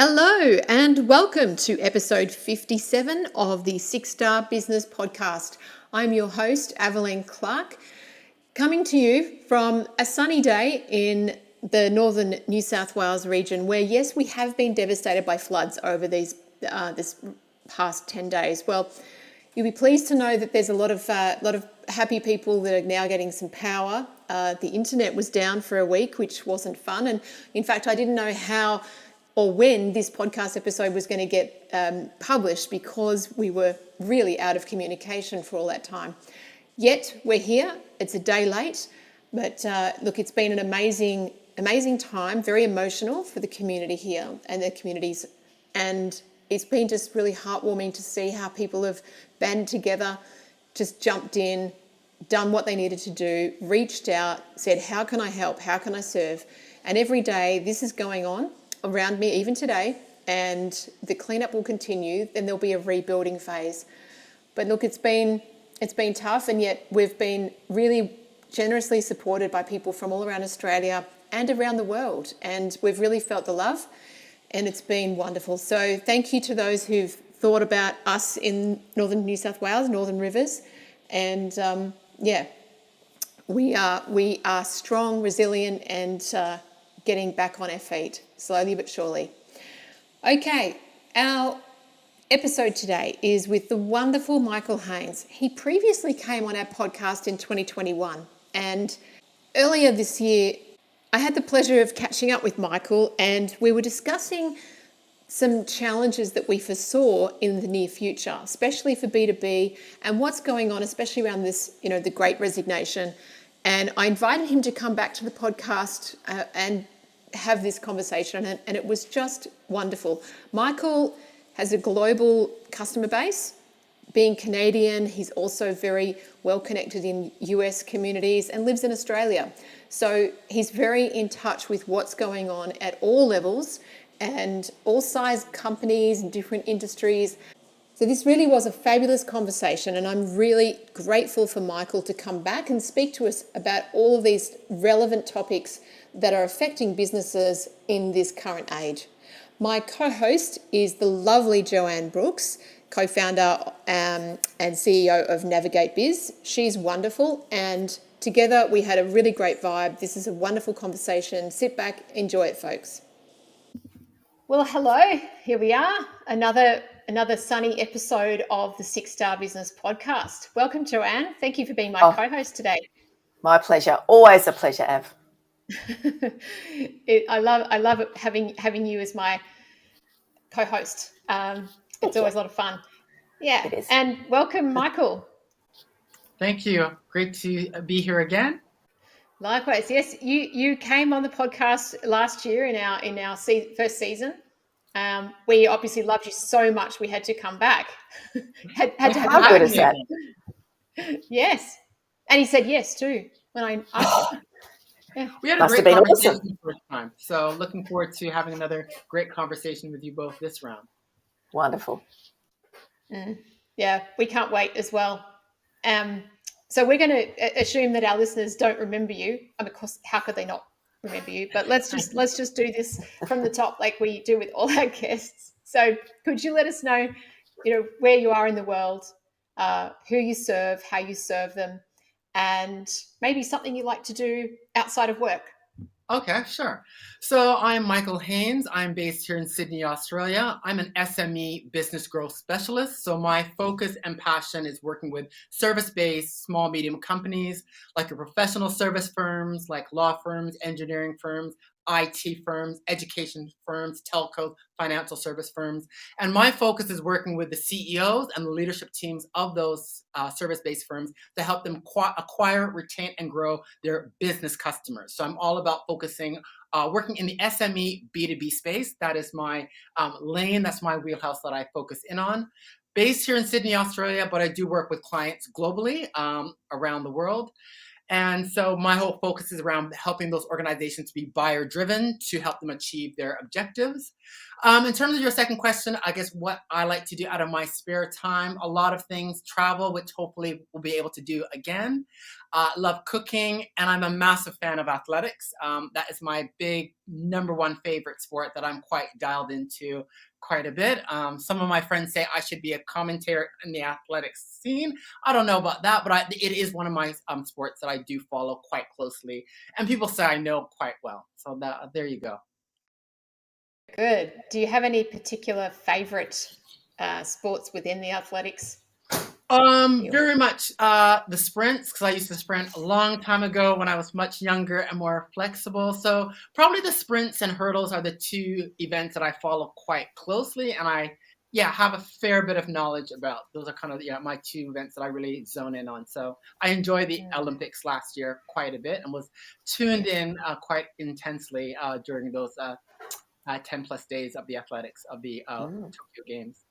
Hello and welcome to episode 57 of the 6-Star Business Podcast. I'm your host, Aveline Clark, coming to you from a sunny day in the northern New South Wales region where, yes, we have been devastated by floods over this past 10 days. Well, you'll be pleased to know that there's a lot of happy people that are now getting some power. The internet was down for a week, which wasn't fun. And in fact, I didn't know how or when this podcast episode was going to get published because we were really out of communication for all that time. Yet we're here. It's a day late, but look, it's been an amazing time, very emotional for the community here and the communities. And it's been just really heartwarming to see how people have banded together, just jumped in, done what they needed to do, reached out, said, how can I help? How can I serve? And every day this is going on around me, even today, and the cleanup will continue. Then there'll be a rebuilding phase. But look, it's been tough, and yet we've been really generously supported by people from all around Australia and around the world, and we've really felt the love, and it's been wonderful. So thank you to those who've thought about us in northern New South Wales, Northern Rivers, and we are strong, resilient, and getting back on our feet, slowly but surely. Okay, our episode today is with the wonderful Michael Haynes. He previously came on our podcast in 2021, and earlier this year, I had the pleasure of catching up with Michael, and we were discussing some challenges that we foresaw in the near future, especially for B2B and what's going on, especially around this, the Great Resignation. And I invited him to come back to the podcast and have this conversation, and it was just wonderful. Michael has a global customer base. Being Canadian, he's also very well connected in US communities and lives in Australia. So he's very in touch with what's going on at all levels and all size companies and different industries. So this really was a fabulous conversation, and I'm really grateful for Michael to come back and speak to us about all of these relevant topics that are affecting businesses in this current age. My co-host is the lovely Joanne Brooks, co-founder and CEO of Navigate Biz. She's wonderful, and together we had a really great vibe. This is a wonderful conversation. Sit back, enjoy it, folks. Well, hello. Here we are. Another sunny episode of the 6-Star Business Podcast. Welcome, Joanne. Thank you for being my co-host today. My pleasure. Always a pleasure, Av. I love it, having you as my co-host. It's always a lot of fun. Yeah, it is. And welcome, Michael. Thank you. Great to be here again. Likewise. Yes, you came on the podcast last year in our first season. We obviously loved you so much we had to come back. had to have How good is that? Yes, and he said yes too when I asked him. Yeah. We had a great conversation the first time, so looking forward to having another great conversation with you both this round. Wonderful. Yeah, we can't wait as well. So we're going to assume that our listeners don't remember you. I mean, of course, how could they not remember you? But let's just do this from the top, like we do with all our guests. So, could you let us know, where you are in the world, who you serve, how you serve them, and maybe something you like to do outside of work? Okay, sure. So I'm Michael Haynes. I'm based here in Sydney, Australia. I'm an SME business growth specialist. So my focus and passion is working with service-based small, medium companies like your professional service firms, like law firms, engineering firms, IT firms, education firms, telcos, financial service firms. And my focus is working with the CEOs and the leadership teams of those service-based firms to help them acquire, retain, and grow their business customers. So I'm all about focusing, working in the SME B2B space. That is my lane. That's my wheelhouse that I focus in on. Based here in Sydney, Australia, but I do work with clients globally around the world. And so my whole focus is around helping those organizations be buyer-driven to help them achieve their objectives. In terms of your second question, I guess what I like to do out of my spare time, a lot of things, travel, which hopefully we'll be able to do again. Love cooking, and I'm a massive fan of athletics. That is my big number one favorite sport that I'm quite dialed into quite a bit. Some of my friends say I should be a commentator in the athletics scene. I don't know about that, but it is one of my sports that I do follow quite closely, and people say I know quite well. So there you go. Good. Do you have any particular favorite sports within the athletics field? Very much the sprints, because I used to sprint a long time ago when I was much younger and more flexible. So probably the sprints and hurdles are the two events that I follow quite closely, and I have a fair bit of knowledge about. Those are kind of my two events that I really zone in on. So I enjoyed the Olympics last year quite a bit and was tuned in quite intensely during those 10 plus days of the athletics of the Tokyo Games.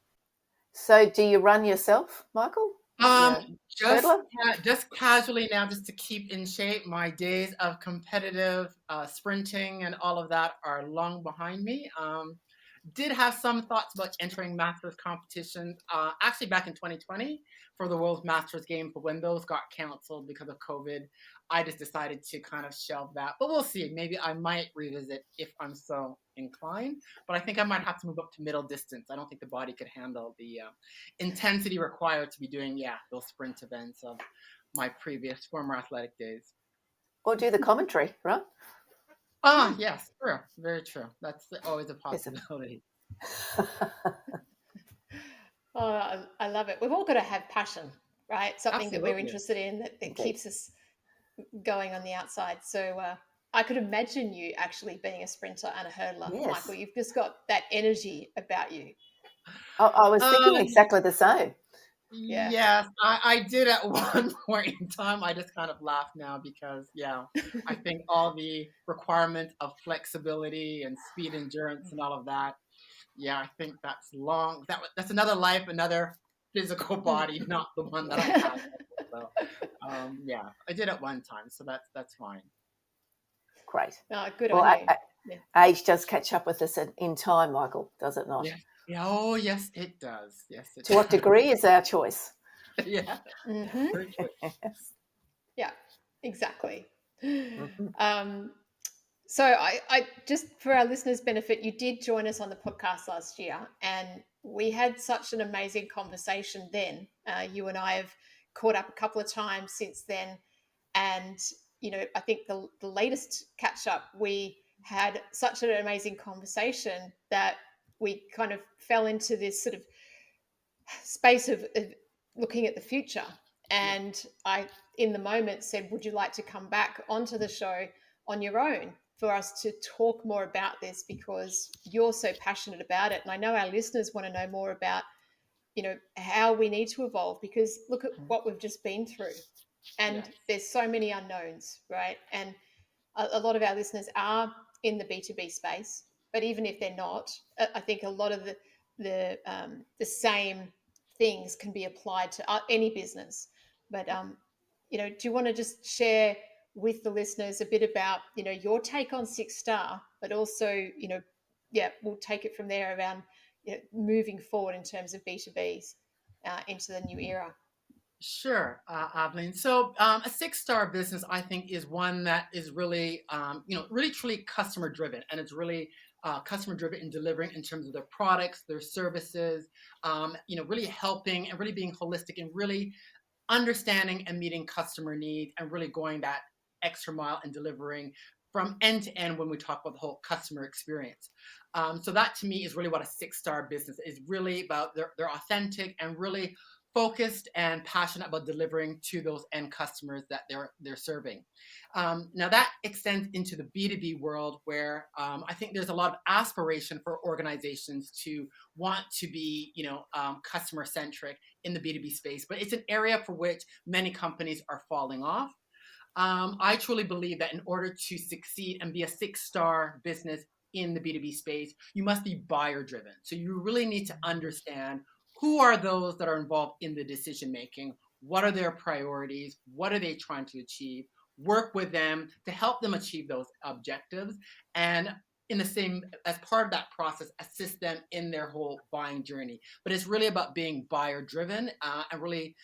So do you run yourself, Michael? Just casually now, just to keep in shape. My days of competitive sprinting and all of that are long behind me. Did have some thoughts about entering Masters competitions, actually back in 2020 for the World Masters Games, but when those got canceled because of COVID, I just decided to kind of shelve that. But we'll see. Maybe I might revisit if I'm so inclined. But I think I might have to move up to middle distance. I don't think the body could handle the intensity required to be doing those sprint events of my previous former athletic days. Or do the commentary, right? Yes, true. Very true. That's always a possibility. Oh, I love it. We've all got to have passion, right? Something Absolutely. that we're interested in that keeps us going on the outside. So I could imagine you actually being a sprinter and a hurdler, Michael. You've just got that energy about you. I was thinking exactly the same. Yeah. Yes, I did at one point in time. I just kind of laugh now because, I think all the requirements of flexibility and speed endurance and all of that. Yeah, I think that's long. That's another life, another physical body, not the one that I have. So, I did at one time, so that's fine. Great. Good on you. Age does catch up with us in time, Michael, does it not? Yes. Yeah. Oh, yes, it does. Yes, it to what degree is our choice? Yeah. Mm-hmm. Yeah, exactly. Mm-hmm. So I just for our listeners' benefit, you did join us on the podcast last year, and we had such an amazing conversation then. You and I have caught up a couple of times since then, and I think the latest catch up, we had such an amazing conversation that we kind of fell into this sort of space of looking at the future. And I, in the moment, said, would you like to come back onto the show on your own for us to talk more about this, because you're so passionate about it. And I know our listeners want to know more about, how we need to evolve, because look at what we've just been through. And there's so many unknowns, right? And a lot of our listeners are in the B2B space, but even if they're not, I think a lot of the same things can be applied to any business. But do you want to just share with the listeners a bit about your take on Six Star, but also we'll take it from there around moving forward in terms of B2Bs into the new era. Sure, Aveline. So a six-star business, I think, is one that is really, really truly customer driven, and it's really customer driven in delivering in terms of their products, their services, really helping and really being holistic and really understanding and meeting customer needs and really going that extra mile and delivering from end to end when we talk about the whole customer experience. So that to me is really what a six-star business is really about. They're authentic and really focused and passionate about delivering to those end customers that they're serving. Now that extends into the B2B world, where I think there's a lot of aspiration for organizations to want to be, customer centric in the B2B space, but it's an area for which many companies are falling off. I truly believe that in order to succeed and be a six-star business in the B2B space, you must be buyer driven. So you really need to understand who are those that are involved in the decision making, what are their priorities, what are they trying to achieve, work with them to help them achieve those objectives, and in the same, as part of that process, assist them in their whole buying journey. But it's really about being buyer driven and really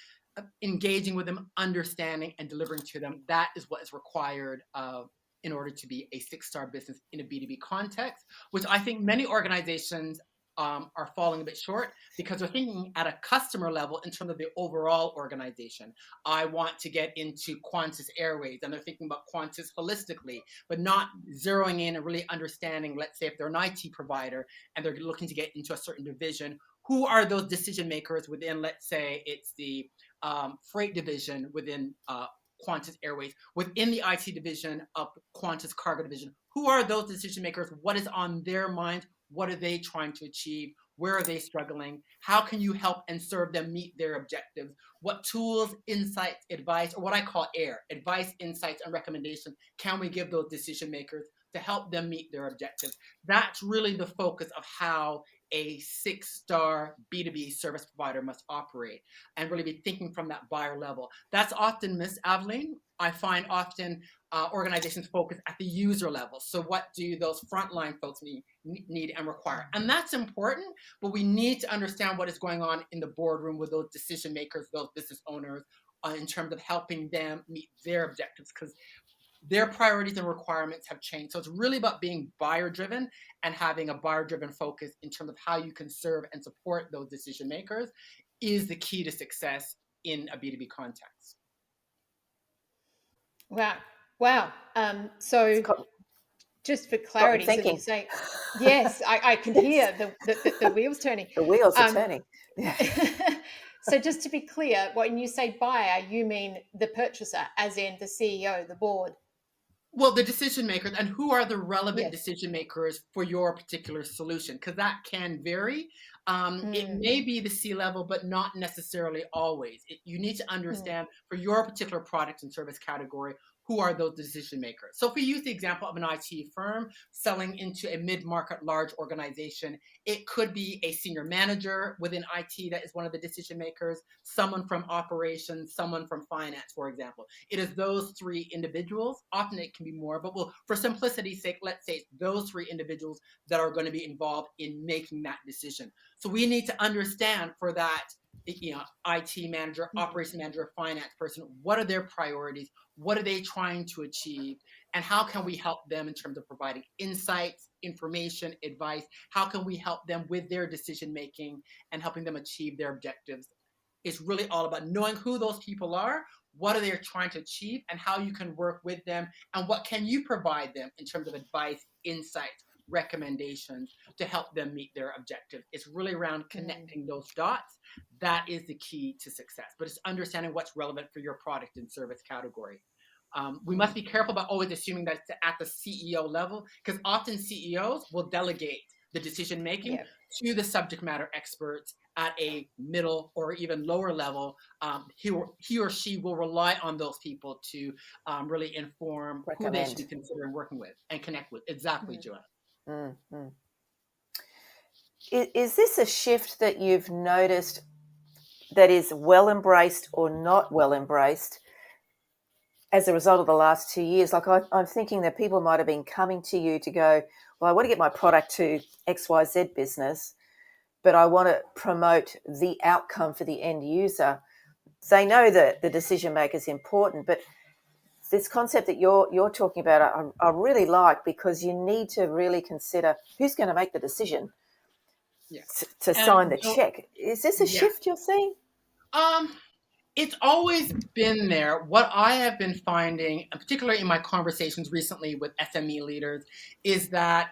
engaging with them, understanding and delivering to them. That is what is required in order to be a 6-star business in a B2B context, which I think many organizations are falling a bit short because they're thinking at a customer level in terms of the overall organization. I want to get into Qantas Airways, and they're thinking about Qantas holistically, but not zeroing in and really understanding, let's say if they're an IT provider and they're looking to get into a certain division, who are those decision makers within, let's say it's the freight division within Qantas Airways, within the IT division of Qantas Cargo division. Who are those decision makers? What is on their mind? What are they trying to achieve? Where are they struggling? How can you help and serve them meet their objectives? What tools, insights, advice, or what I call AIR, advice, insights, and recommendations, can we give those decision makers to help them meet their objectives? That's really the focus of how a 6-star B2B service provider must operate, and really be thinking from that buyer level. That's often missed, Aveline. I find often organizations focus at the user level. So what do those frontline folks need and require? And that's important, but we need to understand what is going on in the boardroom with those decision makers, those business owners, in terms of helping them meet their objectives, because their priorities and requirements have changed. So it's really about being buyer driven and having a buyer driven focus in terms of how you can serve and support those decision makers is the key to success in a B2B context. Wow. Wow. So just for clarity, so you say, yes, I can hear the wheels turning. The wheels are turning. So just to be clear, when you say buyer, you mean the purchaser, as in the CEO, the board? Well, the decision makers, and who are the relevant decision makers for your particular solution, because that can vary. It may be the C-level, but not necessarily always. You need to understand for your particular product and service category, who are those decision makers? So if we use the example of an IT firm selling into a mid-market large organization, it could be a senior manager within IT that is one of the decision makers, someone from operations, someone from finance, for example. It is those 3 individuals. Often it can be more, but for simplicity's sake, let's say it's those 3 individuals that are going to be involved in making that decision. So we need to understand for that, IT manager, operation manager, finance person, what are their priorities? What are they trying to achieve? And how can we help them in terms of providing insights, information, advice? How can we help them with their decision making and helping them achieve their objectives? It's really all about knowing who those people are, what are they trying to achieve, and how you can work with them, and what can you provide them in terms of advice, insights, recommendations to help them meet their objectives. It's really around connecting those dots. That is the key to success, but it's understanding what's relevant for your product and service category. We must be careful about always assuming that it's at the CEO level, because often CEOs will delegate the decision making to the subject matter experts at a middle or even lower level. He or she will rely on those people to really inform who they should be considering working with and connect with. Exactly, Joanne. Mm-hmm. Is this a shift that you've noticed that is well embraced or not well embraced as a result of the last 2 years? Like I'm thinking that people might have been coming to you to go, well, I want to get my product to XYZ business, but I want to promote the outcome for the end user. They know that the decision maker is important, but this concept that you're talking about, I really like, because you need to really consider who's going to make the decision to sign the check. Is this a shift you're seeing? It's always been there. What I have been finding, and particularly in my conversations recently with SME leaders, is that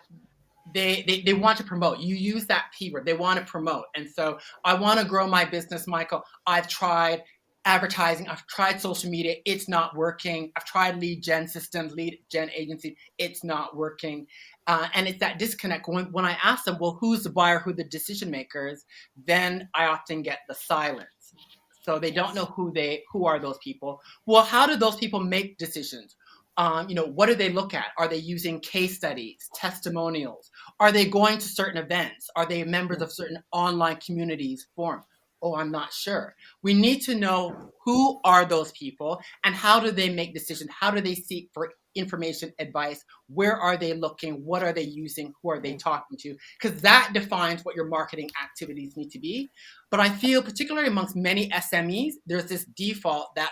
they want to promote. You use that P word. They want to promote. And so I want to grow my business, Michael. I've tried advertising. I've tried social media. It's not working. I've tried lead gen systems, lead gen agency. It's not working. And it's that disconnect. When I ask them, well, who's the buyer, who are the decision makers, then I often get the silence. So they don't know who are those people. Well, how do those people make decisions? What do they look at? Are they using case studies, testimonials? Are they going to certain events? Are they members of certain online communities, forums? Oh, I'm not sure. We need to know who are those people and how do they make decisions? How do they seek for information, advice. Where are they looking? What are they using? Who are they talking to? Because that defines what your marketing activities need to be. But I feel, particularly amongst many SMEs, there's this default that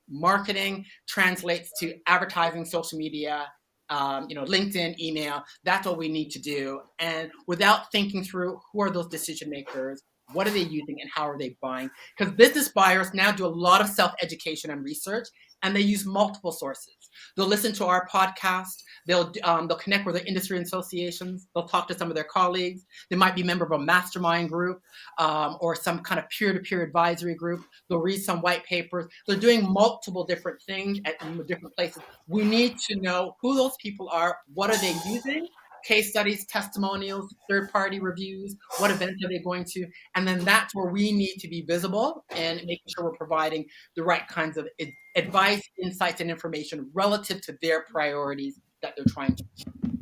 marketing translates to advertising, social media, LinkedIn, email. That's what we need to do. And without thinking through who are those decision makers, what are they using, and how are they buying? Because business buyers now do a lot of self-education and research, and they use multiple sources. They'll listen to our podcast. They'll connect with their industry associations. They'll talk to some of their colleagues. They might be a member of a mastermind group or some kind of peer-to-peer advisory group. They'll read some white papers. They're doing multiple different things at different places. We need to know who those people are. What are they using? Case studies, testimonials, third-party reviews. What events are they going to? And then that's where we need to be visible and making sure we're providing the right kinds of advice, insights, and information relative to their priorities that they're trying to achieve.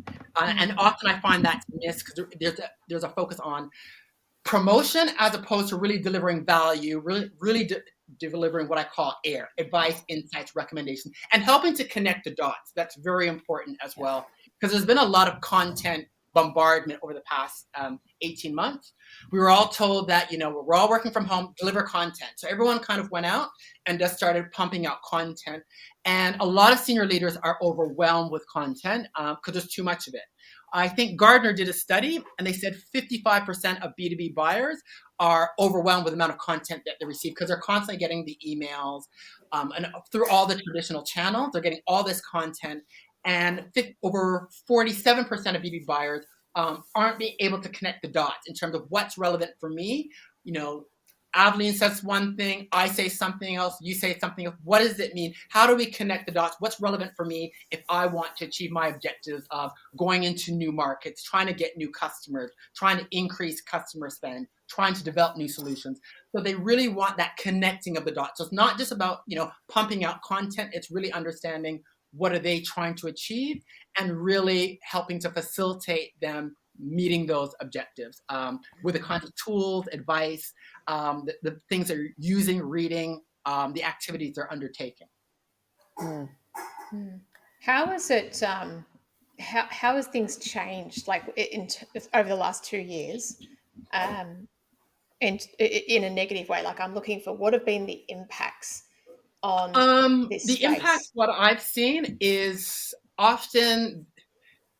And often I find that's missed because there's a focus on promotion as opposed to really delivering value, really delivering what I call AIR, advice, insights, recommendations, and helping to connect the dots. That's very important as well, because there's been a lot of content bombardment over the past 18 months. We were all told that, we're all working from home, deliver content. So everyone kind of went out and just started pumping out content. And a lot of senior leaders are overwhelmed with content because there's too much of it. I think Gardner did a study, and they said 55% of B2B buyers are overwhelmed with the amount of content that they receive because they're constantly getting the emails and through all the traditional channels. They're getting all this content, and over 47% of B2B buyers aren't being able to connect the dots in terms of what's relevant for me. Aveline says one thing, I say something else, you say something else. What does it mean? How do we connect the dots? What's relevant for me if I want to achieve my objectives of going into new markets, trying to get new customers, trying to increase customer spend, trying to develop new solutions? So they really want that connecting of the dots. So it's not just about, pumping out content. It's really understanding what are they trying to achieve and really helping to facilitate them meeting those objectives with the kinds of tools, advice, the things they're using, reading, the activities they're undertaking. How is it? How has things changed, like over the last 2 years, and in a negative way? Like, I'm looking for what have been the impacts on this The space? impact, what I've seen is often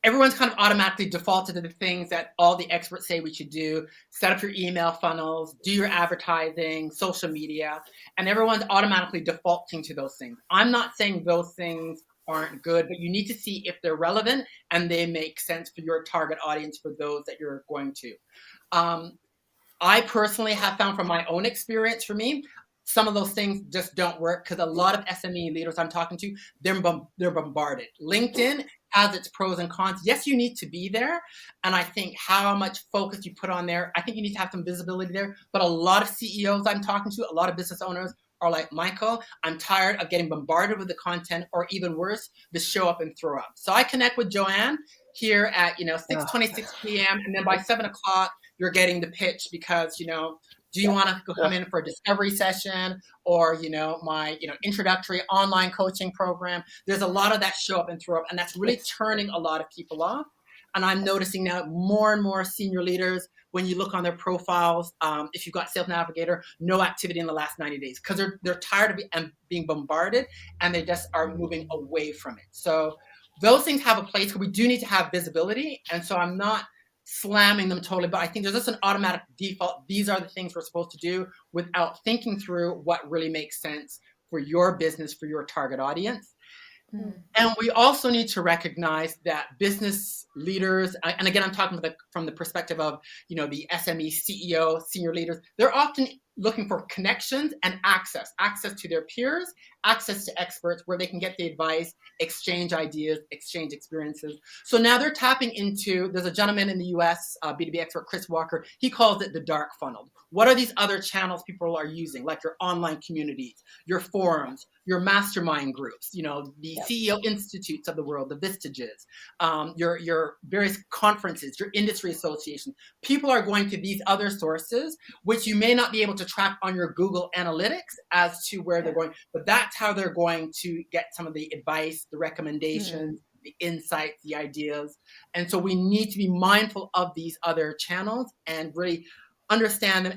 everyone's kind of automatically defaulted to the things that all the experts say we should do. Set up your email funnels, do your advertising, social media, and everyone's automatically defaulting to those things. I'm not saying those things aren't good, but you need to see if they're relevant and they make sense for your target audience, for those that you're going to. I personally have found from my own experience, for me, some of those things just don't work because a lot of SME leaders I'm talking to, they're bombarded. LinkedIn has its pros and cons. Yes, you need to be there. And I think how much focus you put on there, I think you need to have some visibility there. But a lot of CEOs I'm talking to, a lot of business owners are like, Michael, I'm tired of getting bombarded with the content, or even worse, the show up and throw up. So I connect with Joanne here at 6:26 p.m. And then by 7 o'clock, you're getting the pitch because, do you want to come in for a discovery session or, my, introductory online coaching program? There's a lot of that show up and throw up, and that's really turning a lot of people off. And I'm noticing now more and more senior leaders, when you look on their profiles, if you've got Sales Navigator, no activity in the last 90 days because they're tired of being bombarded, and they just are moving away from it. So those things have a place where we do need to have visibility. And so I'm not slamming them totally, but I think there's just an automatic default. These are the things we're supposed to do without thinking through what really makes sense for your business, for your target audience. And we also need to recognize that business leaders, and again, I'm talking from the perspective of, the SME, CEO, senior leaders, they're often looking for connections and access to their peers, access to experts where they can get the advice, exchange ideas, exchange experiences. So now they're tapping into, there's a gentleman in the US, B2B expert, Chris Walker, he calls it the dark funnel. What are these other channels people are using, like your online communities, your forums, your mastermind groups, the CEO institutes of the world, the Vistages, your various conferences, your industry associations. People are going to these other sources, which you may not be able to to track on your Google Analytics as to where they're going, but that's how they're going to get some of the advice, the recommendations, the insights, the ideas. And so we need to be mindful of these other channels and really understand them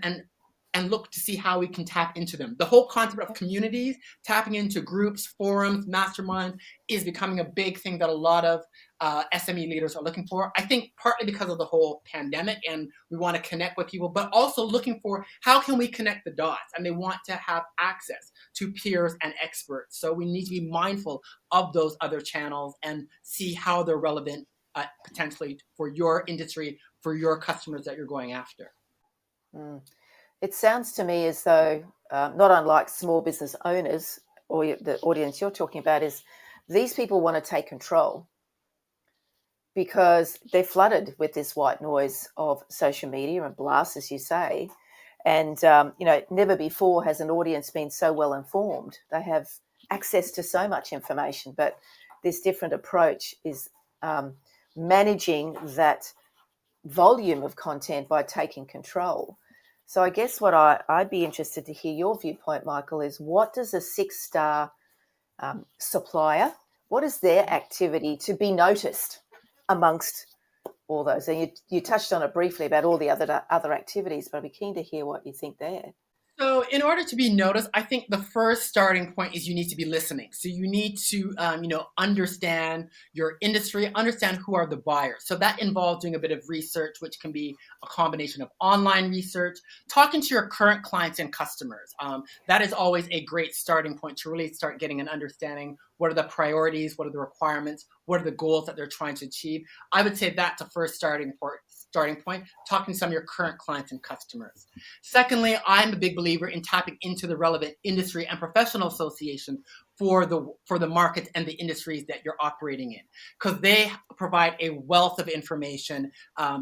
and look to see how we can tap into them. The whole concept of communities, tapping into groups, forums, masterminds is becoming a big thing that a lot of SME leaders are looking for. I think partly because of the whole pandemic and we want to connect with people, but also looking for how can we connect the dots, and they want to have access to peers and experts. So we need to be mindful of those other channels and see how they're relevant potentially for your industry, for your customers that you're going after. It sounds to me as though, not unlike small business owners or the audience you're talking about, is these people want to take control because they're flooded with this white noise of social media and blasts, as you say. And, never before has an audience been so well informed. They have access to so much information, but this different approach is managing that volume of content by taking control. So I guess what I'd be interested to hear your viewpoint, Michael, is what does a 6-star supplier, what is their activity to be noticed amongst all those? And you touched on it briefly about all the other activities, but I'd be keen to hear what you think there. So in order to be noticed, I think the first starting point is you need to be listening. So you need to, understand your industry, understand who are the buyers. So that involves doing a bit of research, which can be a combination of online research, talking to your current clients and customers. That is always a great starting point to really start getting an understanding. What are the priorities? What are the requirements? What are the goals that they're trying to achieve? I would say that's a first starting point, talking to some of your current clients and customers. Secondly, I'm a big believer in tapping into the relevant industry and professional associations for the markets and the industries that you're operating in, because they provide a wealth of information,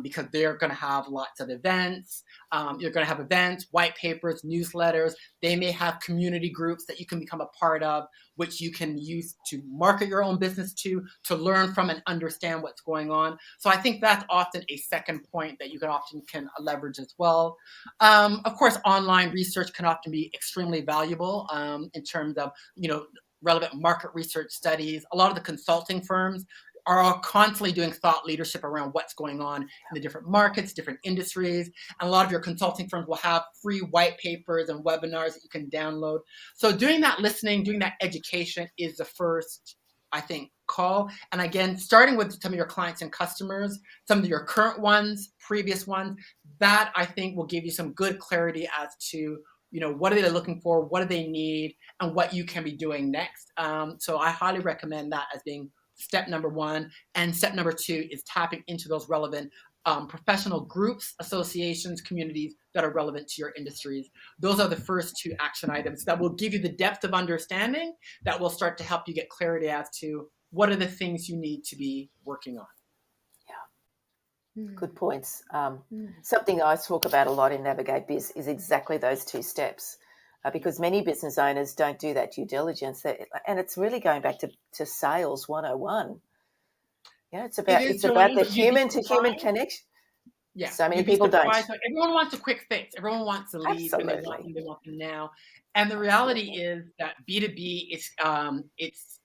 because they're going to have lots of events. You're going to have events, white papers, newsletters. They may have community groups that you can become a part of, which you can use to market your own business to learn from and understand what's going on. So I think that's often a second point that you can leverage as well. Of course, online research can often be extremely valuable in terms of, relevant market research studies. A lot of the consulting firms are constantly doing thought leadership around what's going on in the different markets, different industries. And a lot of your consulting firms will have free white papers and webinars that you can download. So doing that listening, doing that education is the first, I think, call. And again, starting with some of your clients and customers, some of your current ones, previous ones, that I think will give you some good clarity as to what are they looking for, what do they need, and what you can be doing next. So I highly recommend that as being step number one. And step number two is tapping into those relevant professional groups, associations, communities that are relevant to your industries. Those are the first two action items that will give you the depth of understanding that will start to help you get clarity as to what are the things you need to be working on. Good points. Something I talk about a lot in Navigate Biz is exactly those two steps, because many business owners don't do that due diligence. And it's really going back to sales 101. It's about the human to human connection. Yeah, so many people don't. Everyone wants a quick fix. Everyone wants to lead, and they want them now. And the reality is that B2B is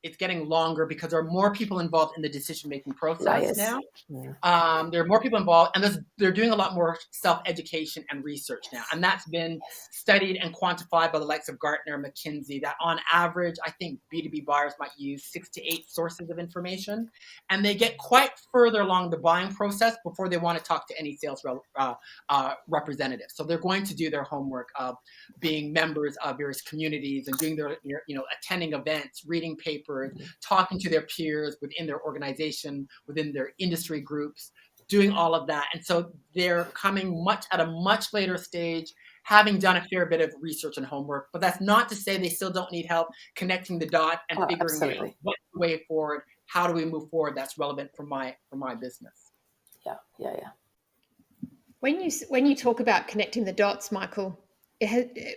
it's getting longer because there are more people involved in the decision-making process now. Yeah. There are more people involved, and they're doing a lot more self-education and research now. And that's been studied and quantified by the likes of Gartner, McKinsey, that on average, I think B2B buyers might use 6 to 8 sources of information. And they get quite further along the buying process before they want to talk to any sales representative. So they're going to do their homework of being members of various communities and doing their, attending events, reading papers, talking to their peers within their organization, within their industry groups, doing all of that. And so they're coming at a much later stage, having done a fair bit of research and homework. But that's not to say they still don't need help connecting the dot and figuring out what's the way forward. How do we move forward that's relevant for my business? Yeah. When you talk about connecting the dots, Michael,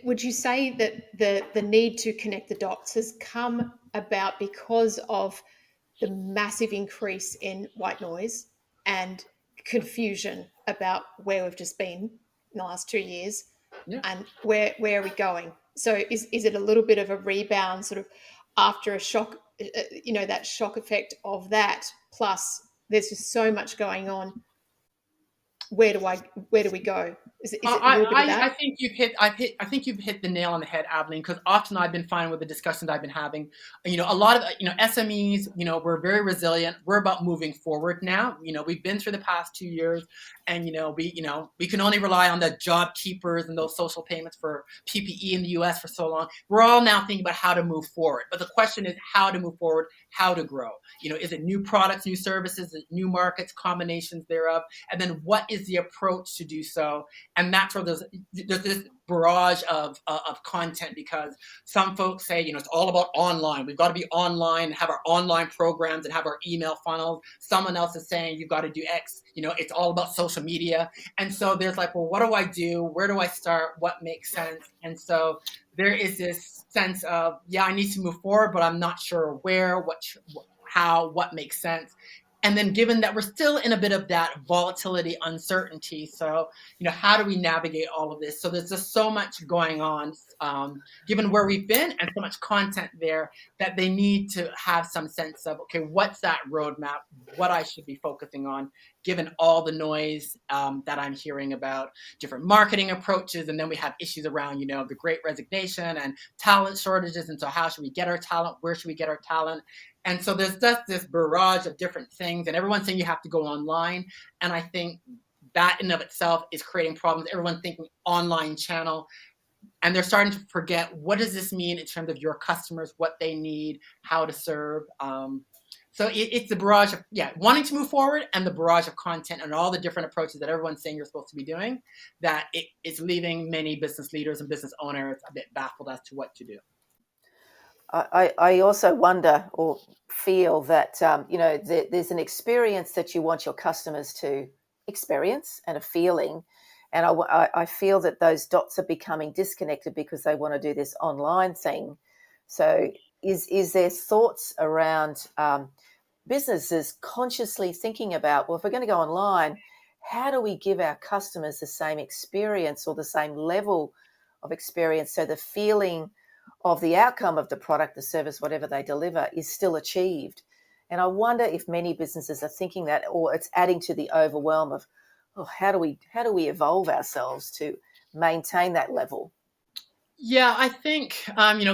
would you say that the need to connect the dots has come about because of the massive increase in white noise and confusion about where we've just been in the last 2 years, Yeah. and where are we going? So is it a little bit of a rebound sort of after a shock, that shock effect of that, plus there's just so much going on. Where do we go? Is it a little bit of I that? think I think you've hit the nail on the head, Adeline, because often I've been finding with the discussions I've been having, a lot of, SMEs, we're very resilient. We're about moving forward now. We've been through the past 2 years, and, we can only rely on the job keepers and those social payments for PPE in the US for so long. We're all now thinking about how to move forward. But the question is how to move forward, how to grow. Is it new products, new services, is it new markets, combinations thereof? And then what is the approach to do so? And that's where there's this barrage of content, because some folks say, it's all about online. We've got to be online, have our online programs and have our email funnels. Someone else is saying you've got to do X, it's all about social media. And so there's like, well, what do I do? Where do I start? What makes sense? And so there is this sense of, yeah, I need to move forward, but I'm not sure where, how, what makes sense. And then given that we're still in a bit of that volatility, uncertainty, so, how do we navigate all of this? So there's just so much going on, given where we've been and so much content there, that they need to have some sense of, okay, what's that roadmap, what I should be focusing on, given all the noise that I'm hearing about different marketing approaches. And then we have issues around, the great resignation and talent shortages. And so how should we get our talent? Where should we get our talent? And so there's just this barrage of different things, and everyone's saying you have to go online. And I think that in of itself is creating problems. Everyone's thinking online channel, and they're starting to forget, what does this mean in terms of your customers, what they need, how to serve. So it's the barrage of, wanting to move forward, and the barrage of content and all the different approaches that everyone's saying you're supposed to be doing, that it's leaving many business leaders and business owners a bit baffled as to what to do. I also wonder or feel that, there's an experience that you want your customers to experience, and a feeling. And I feel that those dots are becoming disconnected because they want to do this online thing. So is there thoughts around businesses consciously thinking about, well, if we're going to go online, how do we give our customers the same experience or the same level of experience, so the feeling of the outcome of the product, the service, whatever they deliver, is still achieved? And I wonder if many businesses are thinking that, or it's adding to the overwhelm of, how do we evolve ourselves to maintain that level? Yeah, I think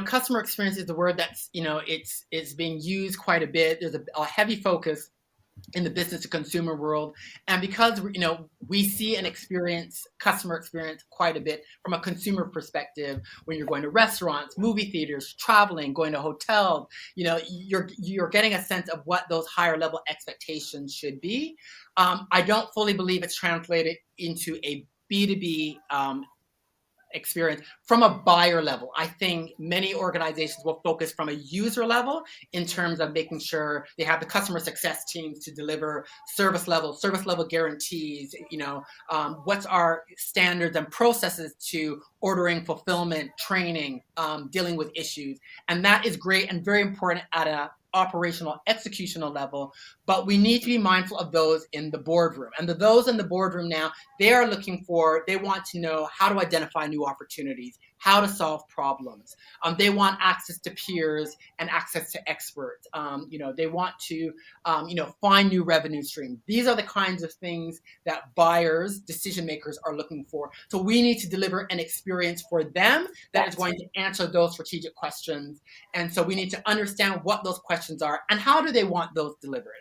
customer experience is the word that's it's being used quite a bit. There's a heavy focus in the business to consumer world, and because we see and experience customer experience quite a bit from a consumer perspective, when you're going to restaurants, movie theaters, traveling, going to hotels, you're getting a sense of what those higher level expectations should be. I don't fully believe it's translated into a B2B experience from a buyer level. I think many organizations will focus from a user level in terms of making sure they have the customer success teams to deliver service level guarantees. What's our standards and processes to ordering, fulfillment, training, dealing with issues. And that is great and very important at a operational executional level, but we need to be mindful of those in the boardroom. And those in the boardroom now, they want to know how to identify new opportunities, how to solve problems. They want access to peers and access to experts. They want to, find new revenue streams. These are the kinds of things that buyers, decision makers are looking for. So we need to deliver an experience for them that is going to answer those strategic questions. And so we need to understand what those questions are and how do they want those delivered.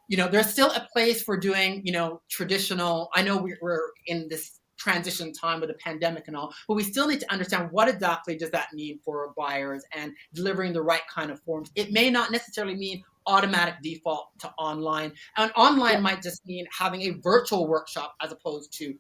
There's still a place for doing, traditional. I know we're in this transition time with the pandemic and all, but we still need to understand what exactly does that mean for buyers and delivering the right kind of forms. It may not necessarily mean automatic default to online, and online might just mean having a virtual workshop as opposed to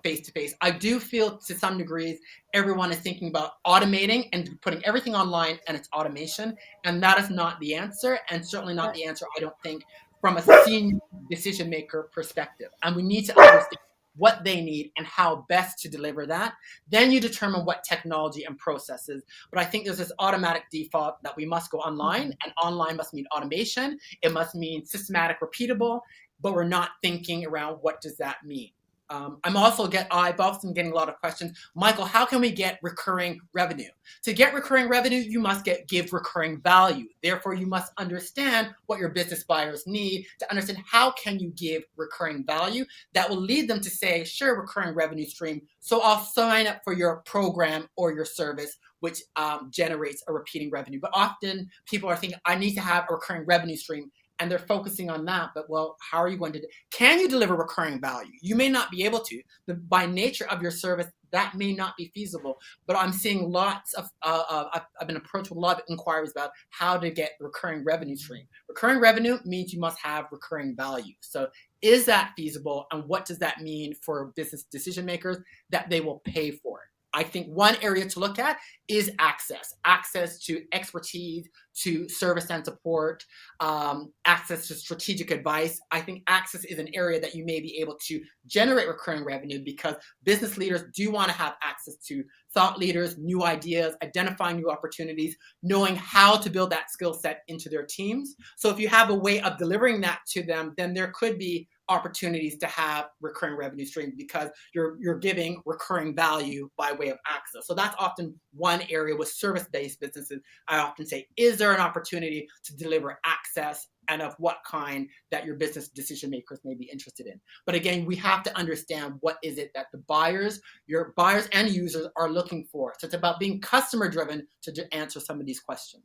face to face. I do feel to some degrees everyone is thinking about automating and putting everything online and it's automation, and that is not the answer, and certainly not the answer, I don't think, from a senior decision maker perspective. And we need to understand what they need and how best to deliver that. Then you determine what technology and processes. But I think there's this automatic default that we must go online, and online must mean automation. It must mean systematic, repeatable, but we're not thinking around what does that mean. I've also been getting a lot of questions. Michael, how can we get recurring revenue? To get recurring revenue, you must give recurring value. Therefore, you must understand what your business buyers need to understand how can you give recurring value that will lead them to say, sure, recurring revenue stream. So I'll sign up for your program or your service, which generates a repeating revenue. But often people are thinking, I need to have a recurring revenue stream. And they're focusing on that. But well, how are you going to, can you deliver recurring value? You may not be able to. By nature of your service, that may not be feasible. But I'm seeing lots of, I've been approached with a lot of inquiries about how to get recurring revenue stream. Recurring revenue means you must have recurring value. So is that feasible? And what does that mean for business decision makers that they will pay for it? I think one area to look at is access to expertise, to service and support, access to strategic advice. I think access is an area that you may be able to generate recurring revenue because business leaders do want to have access to thought leaders, new ideas, identifying new opportunities, knowing how to build that skill set into their teams. So if you have a way of delivering that to them, then there could be opportunities to have recurring revenue streams because you're giving recurring value by way of access. So that's often one area with service-based businesses. I often say, is there an opportunity to deliver access and of what kind that your business decision makers may be interested in? But again, we have to understand what is it that your buyers and users are looking for. So it's about being customer driven to answer some of these questions.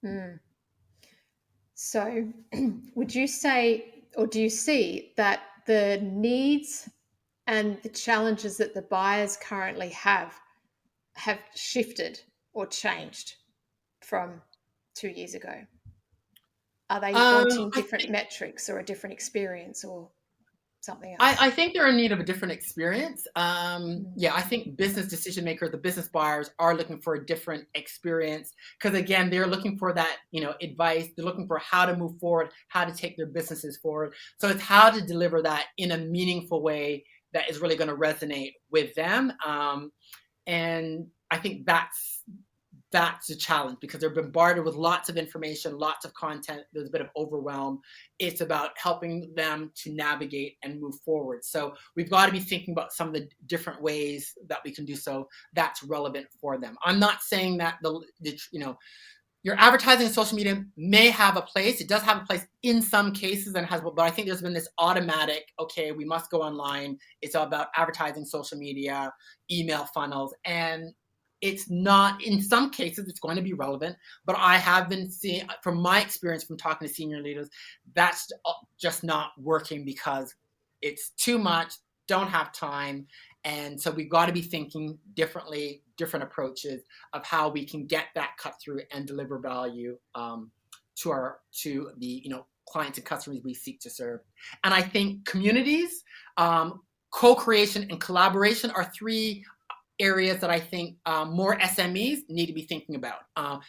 Mm. So would you say, or do you see that the needs and the challenges that the buyers currently have shifted or changed from 2 years ago? Are they wanting different metrics or a different experience or something else? I think they're in need of a different experience. I think business decision makers, the business buyers, are looking for a different experience because again, they're looking for that, advice. They're looking for how to move forward, how to take their businesses forward. So it's how to deliver that in a meaningful way that is really going to resonate with them. And I think that's a challenge because they're bombarded with lots of information, lots of content. There's a bit of overwhelm. It's about helping them to navigate and move forward. So we've got to be thinking about some of the different ways that we can do so that's relevant for them. I'm not saying that your advertising and social media may have a place. It does have a place in some cases and but I think there's been this automatic, okay, we must go online. It's all about advertising, social media, email funnels, and it's not, in some cases, it's going to be relevant, but I have been seeing, from my experience from talking to senior leaders, that's just not working because it's too much, don't have time. And so we've got to be thinking differently, different approaches of how we can get that cut through and deliver value to the clients and customers we seek to serve. And I think communities, co-creation and collaboration are three areas that I think more SMEs need to be thinking about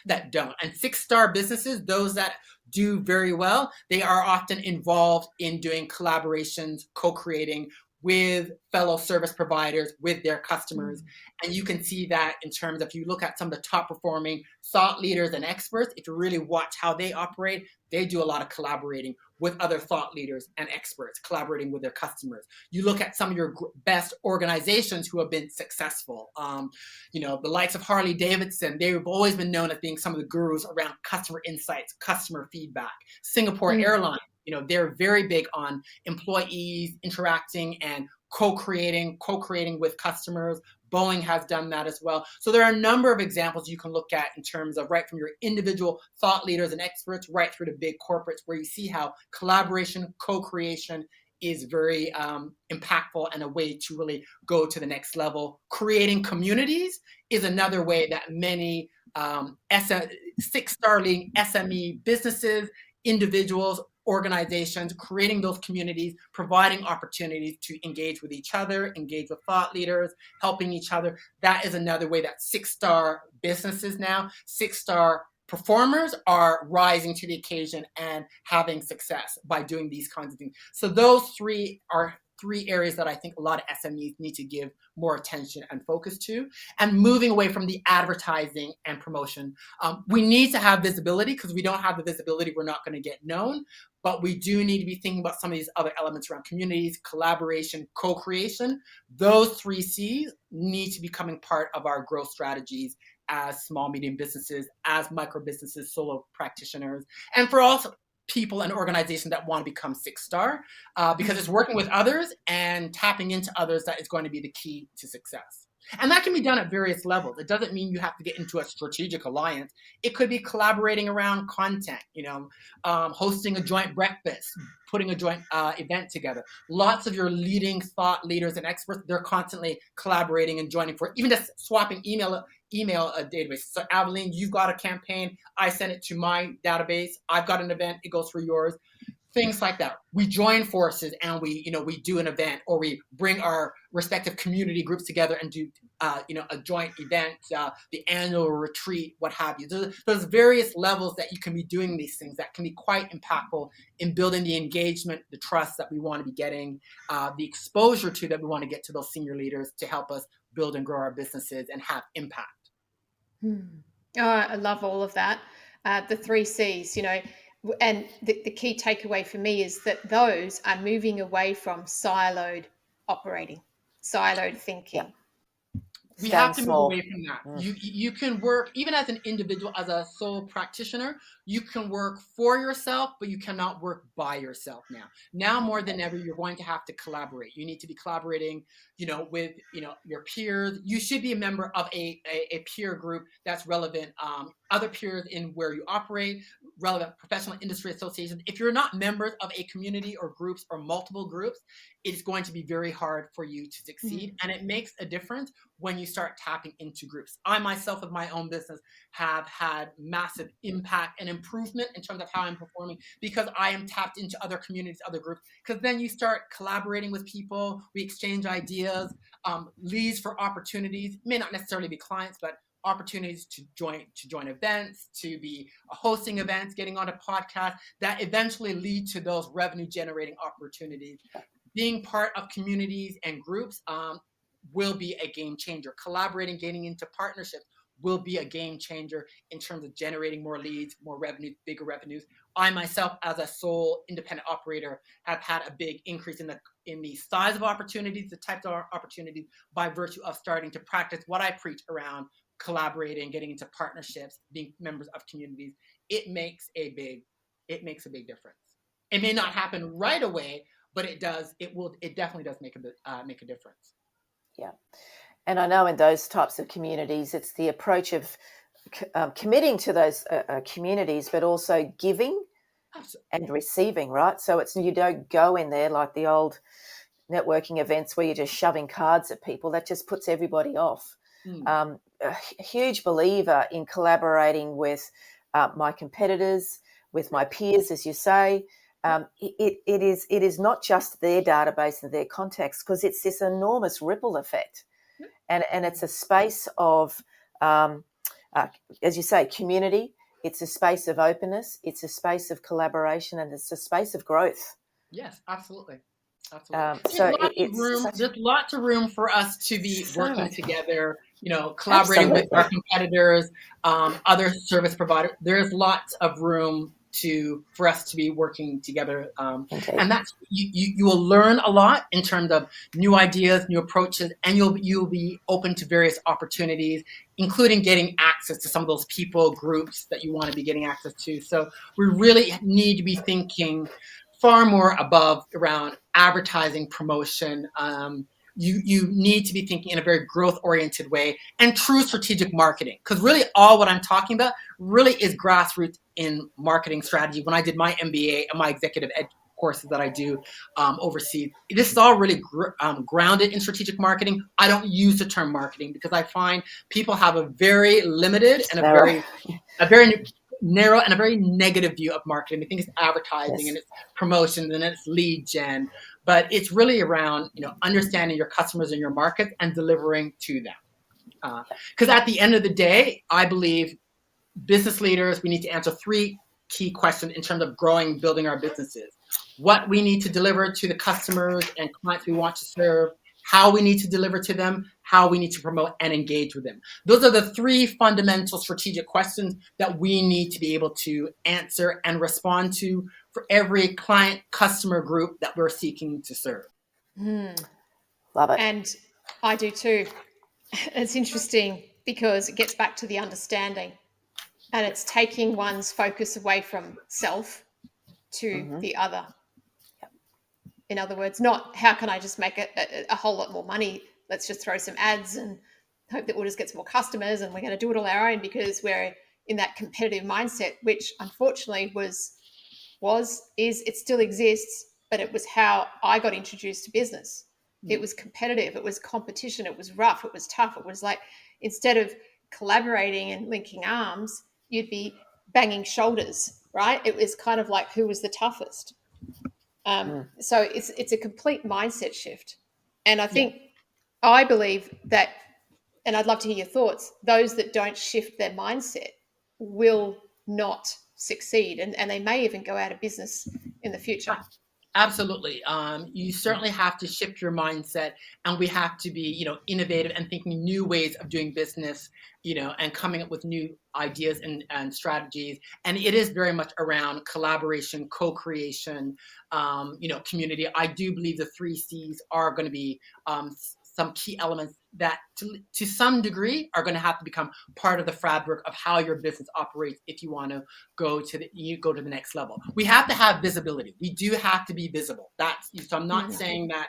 that don't. And 6-star businesses, those that do very well, they are often involved in doing collaborations, co-creating with fellow service providers, with their customers. And you can see that in terms of, if you look at some of the top performing thought leaders and experts, if you really watch how they operate, they do a lot of collaborating with other thought leaders and experts, collaborating with their customers. You look at some of your best organizations who have been successful. The likes of Harley Davidson, they've always been known as being some of the gurus around customer insights, customer feedback. Singapore Airlines, they're very big on employees interacting and co-creating with customers. Boeing has done that as well. So there are a number of examples you can look at in terms of right from your individual thought leaders and experts right through to big corporates, where you see how collaboration, co-creation is very impactful and a way to really go to the next level. Creating communities is another way that many 6-star leading SME businesses, individuals, organizations, creating those communities, providing opportunities to engage with each other, engage with thought leaders, helping each other. That is another way that 6-star businesses now, 6-star performers are rising to the occasion and having success by doing these kinds of things. So those three are three areas that I think a lot of SMEs need to give more attention and focus to, and moving away from the advertising and promotion. We need to have visibility, because we don't have the visibility, we're not going to get known. But we do need to be thinking about some of these other elements around communities, collaboration, co-creation. Those three C's need to be becoming part of our growth strategies as small, medium businesses, as micro businesses, solo practitioners, and for also people and organizations that want to become six-star, because it's working with others and tapping into others that is going to be the key to success. And that can be done at various levels. It doesn't mean you have to get into a strategic alliance. It could be collaborating around content, hosting a joint breakfast, putting a joint event together. Lots of your leading thought leaders and experts, they're constantly collaborating and joining for even just swapping email database. So Aveline, you've got a campaign. I send it to my database. I've got an event. It goes through yours. Things like that. We join forces and we do an event, or we bring our respective community groups together and do, a joint event, the annual retreat, what have you. There's various levels that you can be doing these things that can be quite impactful in building the engagement, the trust that we want to be getting, the exposure to that we want to get to those senior leaders to help us build and grow our businesses and have impact. Oh, I love all of that. The three C's, and the key takeaway for me is that those are moving away from siloed operating, siloed thinking. Yeah. We Staying have to small. move away from that. You can work, even as an individual, as a sole practitioner, you can work for yourself, but you cannot work by yourself now. Now more than ever, you're going to have to collaborate. You need to be collaborating, with, your peers. You should be a member of a peer group that's relevant, other peers in where you operate, relevant professional industry associations. If you're not members of a community or groups or multiple groups, it's going to be very hard for you to succeed. And it makes a difference when you start tapping into groups. I myself, with my own business, have had massive impact and improvement in terms of how I'm performing, because I am tapped into other communities, other groups, because then you start collaborating with people, we exchange ideas, leads for opportunities, may not necessarily be clients, but opportunities to join events, to be hosting events, getting on a podcast that eventually lead to those revenue generating opportunities. Being part of communities and groups will be a game changer. Collaborating, getting into partnerships will be a game changer in terms of generating more leads, more revenue, bigger revenues. I myself, as a sole independent operator, have had a big increase in the size of opportunities, the types of opportunities, by virtue of starting to practice what I preach around collaborating, getting into partnerships, being members of communities. It makes a big difference. It may not happen right away, but it definitely does make a difference. Yeah. And I know in those types of communities, it's the approach of committing to those communities, but also giving and receiving, right? So you don't go in there like the old networking events where you're just shoving cards at people. That just puts everybody off. A huge believer in collaborating with my competitors, with my peers, as you say. It is not just their database and their contacts, because it's this enormous ripple effect. And it's a space of, as you say, community. It's a space of openness. It's a space of collaboration, and it's a space of growth. Yes, absolutely. There's lots of room for us to be working together, collaborating with our competitors, other service providers. There's lots of room for us to be working together. And that's, you will learn a lot in terms of new ideas, new approaches, and you'll be open to various opportunities, including getting access to some of those people groups that you want to be getting access to. So we really need to be thinking far more above around advertising, promotion. You need to be thinking in a very growth-oriented way and true strategic marketing, because really all what I'm talking about really is grassroots in marketing strategy. When I did my MBA and my executive ed courses that I do overseas, this is all really grounded in strategic marketing. I don't use the term marketing because I find people have a very limited and a very narrow and a very negative view of marketing. They think it's advertising and it's promotion and it's lead gen, but it's really around understanding your customers and your markets and delivering to them. Because at the end of the day, I believe business leaders, we need to answer three key questions in terms of growing, building our businesses. what we need to deliver to the customers and clients we want to serve, how we need to deliver to them, how we need to promote and engage with them. Those are the three fundamental strategic questions that we need to be able to answer and respond to for every client customer group that we're seeking to serve. Love it. And I do too. It's interesting because it gets back to the understanding, and it's taking one's focus away from self to the other. In other words, not how can I just make a whole lot more money? Let's just throw some ads and hope that we'll just get some more customers, and we're going to do it all our own because we're in that competitive mindset, which unfortunately it still exists, but it was how I got introduced to business. It was competitive, it was competition, it was rough, it was tough. It was like instead of collaborating and linking arms, you'd be banging shoulders, right? It was kind of like who was the toughest. So it's a complete mindset shift. And Yeah. I believe that, and I'd love to hear your thoughts, those that don't shift their mindset will not succeed. And they may even go out of business in the future. Absolutely. You certainly have to shift your mindset, and we have to be, innovative and thinking new ways of doing business, and coming up with new ideas and strategies. And it is very much around collaboration, co-creation, community. I do believe the three C's are going to be some key elements that to some degree are going to have to become part of the fabric of how your business operates if you want to go to the next level. We have to have visibility. We do have to be visible. So I'm not saying that,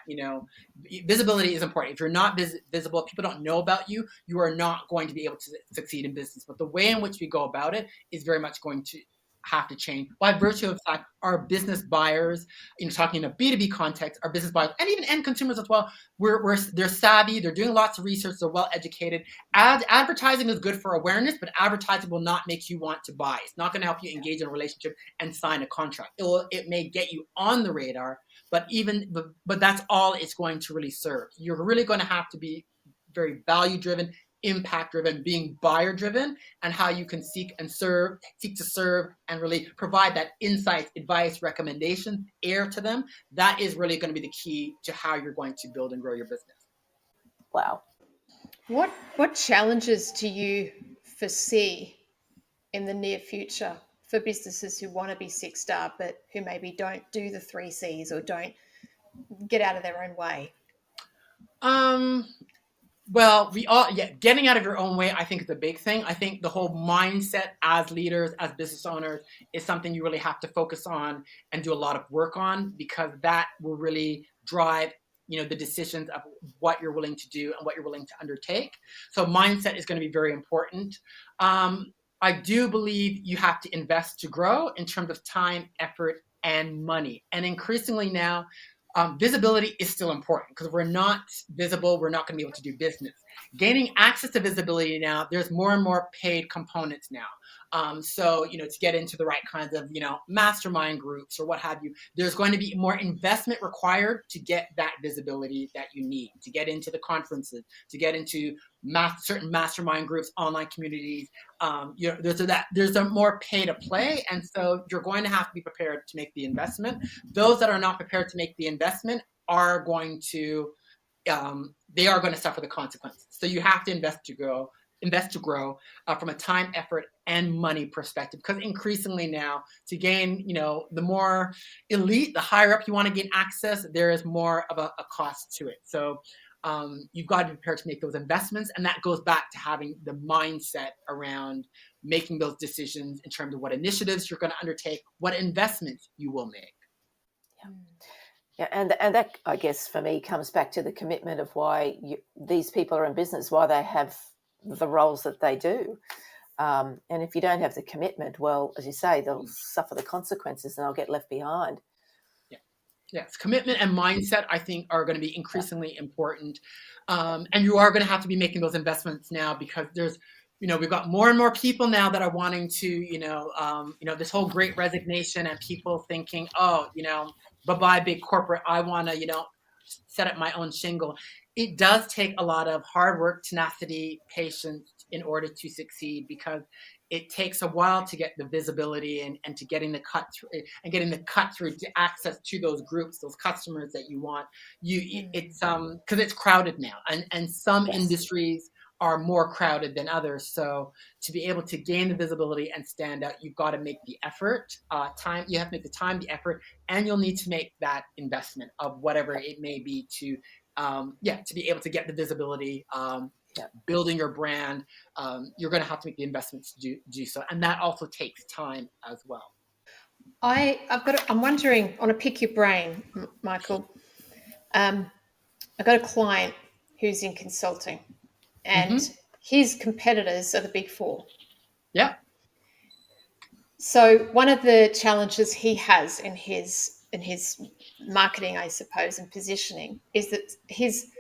visibility is important. If you're not visible, people don't know about you, you are not going to be able to succeed in business. But the way in which we go about it is very much going to have to change by virtue of the fact our business buyers, talking in a B2B context, our business buyers and even end consumers as well, they're savvy, they're doing lots of research, they're well educated. Advertising is good for awareness, but advertising will not make you want to buy. It's not going to help you engage in a relationship and sign a contract. It may get you on the radar, but that's all it's going to really serve. You're really going to have to be very value driven, impact driven, being buyer driven, and how you can seek to serve and really provide that insight, advice, recommendation, air to them. That is really going to be the key to how you're going to build and grow your business. Wow. What challenges do you foresee in the near future for businesses who want to be six-star but who maybe don't do the three C's or don't get out of their own way? Well, getting out of your own way, I think is a big thing. I think the whole mindset as leaders, as business owners, is something you really have to focus on and do a lot of work on, because that will really drive, the decisions of what you're willing to do and what you're willing to undertake. So mindset is going to be very important. I do believe you have to invest to grow in terms of time, effort, and money. And increasingly now, visibility is still important, because if we're not visible, we're not going to be able to do business. Gaining access to visibility now, there's more and more paid components now. So, to get into the right kinds of, mastermind groups or what have you, there's going to be more investment required to get that visibility that you need, to get into the conferences, to get into certain mastermind groups, online communities. There's a more pay to play. And so you're going to have to be prepared to make the investment. Those that are not prepared to make the investment are going to suffer the consequences. So you have to invest to grow from a time, effort, and money perspective, because increasingly now, to gain, the more elite, the higher up you want to gain access, there is more of a cost to it. So you've got to be prepared to make those investments, and that goes back to having the mindset around making those decisions in terms of what initiatives you're going to undertake, what investments you will make. Yeah, and that, I guess, for me, comes back to the commitment of why these people are in business, why they have the roles that they do. And if you don't have the commitment, well, as you say, they'll suffer the consequences and they'll get left behind. Yes, commitment and mindset, I think, are going to be increasingly important. And you are going to have to be making those investments now, because there's, we've got more and more people now that are wanting to, this whole great resignation, and people thinking, bye-bye big corporate, I want to, set up my own shingle. It does take a lot of hard work, tenacity, patience in order to succeed, because it takes a while to get the visibility and to getting the cut through to access to those groups, those customers that you want. It's because it's crowded now, and some Yes. industries are more crowded than others. So to be able to gain the visibility and stand out, you've got to make the effort, time. You have to make the time, the effort, and you'll need to make that investment of whatever it may be to be able to get the visibility, building your brand. You're going to have to make the investments to do so, and that also takes time as well. I'm wondering, I want to pick your brain, Michael. I've got a client who's in consulting, and his competitors are the Big Four. Yeah. So one of the challenges he has in his marketing, I suppose, and positioning is that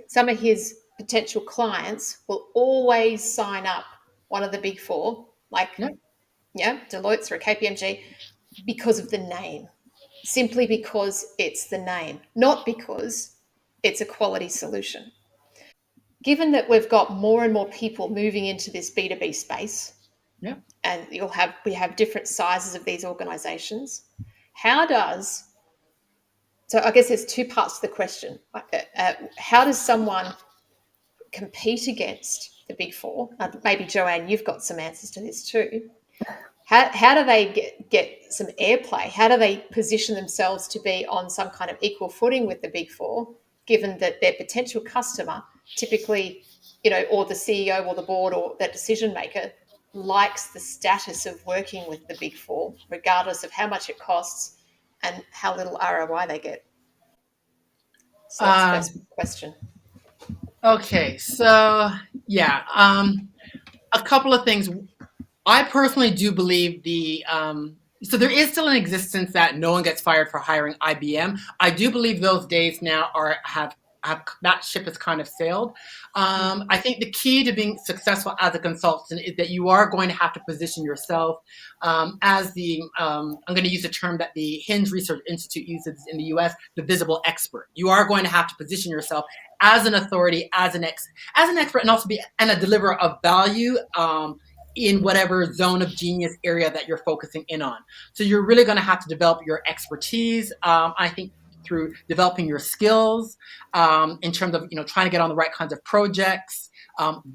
some of his potential clients will always sign up one of the Big Four, like Deloitte's or KPMG, because of the name, simply because it's the name, not because it's a quality solution. Given that we've got more and more people moving into this B2B space, and we have different sizes of these organizations, so I guess there's two parts to the question. How does someone compete against the Big Four? Maybe Joanne, you've got some answers to this too. How do they get some airplay? How do they position themselves to be on some kind of equal footing with the Big Four, given that their potential customer typically, or the CEO or the board or that decision maker likes the status of working with the Big Four, regardless of how much it costs and how little ROI they get? So that's the first question. Okay, so a couple of things. I personally do believe so there is still an existence that no one gets fired for hiring IBM. I do believe those days now have that ship has kind of sailed. I think the key to being successful as a consultant is that you are going to have to position yourself as I'm going to use a term that the Haynes Research Institute uses in the US, the visible expert. You are going to have to position yourself as an authority, as an expert, and also be a deliverer of value in whatever zone of genius area that you're focusing in on. So you're really going to have to develop your expertise. I think through developing your skills, in terms of trying to get on the right kinds of projects,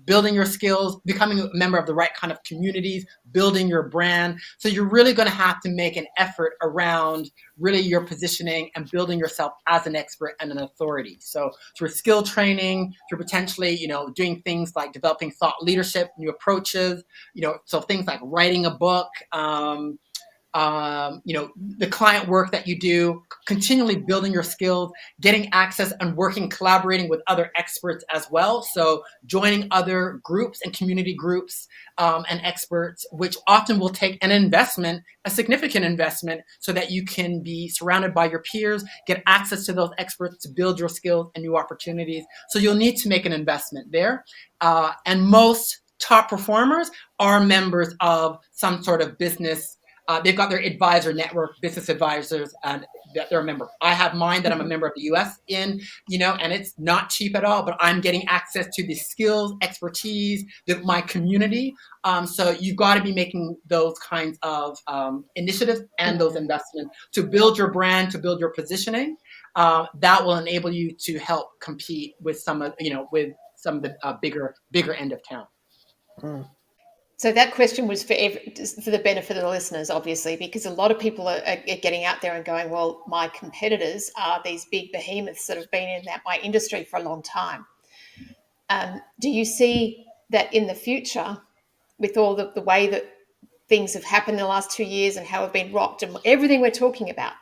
building your skills, becoming a member of the right kind of communities, building your brand. So you're really going to have to make an effort around really your positioning and building yourself as an expert and an authority. So through skill training, through potentially doing things like developing thought leadership, new approaches, so things like writing a book, the client work that you do, continually building your skills, getting access and collaborating with other experts as well. So joining other groups and community groups and experts, which often will take a significant investment, so that you can be surrounded by your peers, get access to those experts to build your skills and new opportunities. So you'll need to make an investment there. And most top performers are members of some sort of business. They've got their advisor network, business advisors, and that they're a member. I have mine that I'm a member of the US in, and it's not cheap at all, but I'm getting access to the skills, expertise, my community. So you've got to be making those kinds of initiatives and those investments to build your brand, to build your positioning. That will enable you to help compete with some of the bigger end of town. So that question was for the benefit of the listeners, obviously, because a lot of people are getting out there and going, well, my competitors are these big behemoths that have been in my industry for a long time. Do you see that in the future, with all the way that things have happened in the last 2 years and how we've been rocked and everything we're talking about,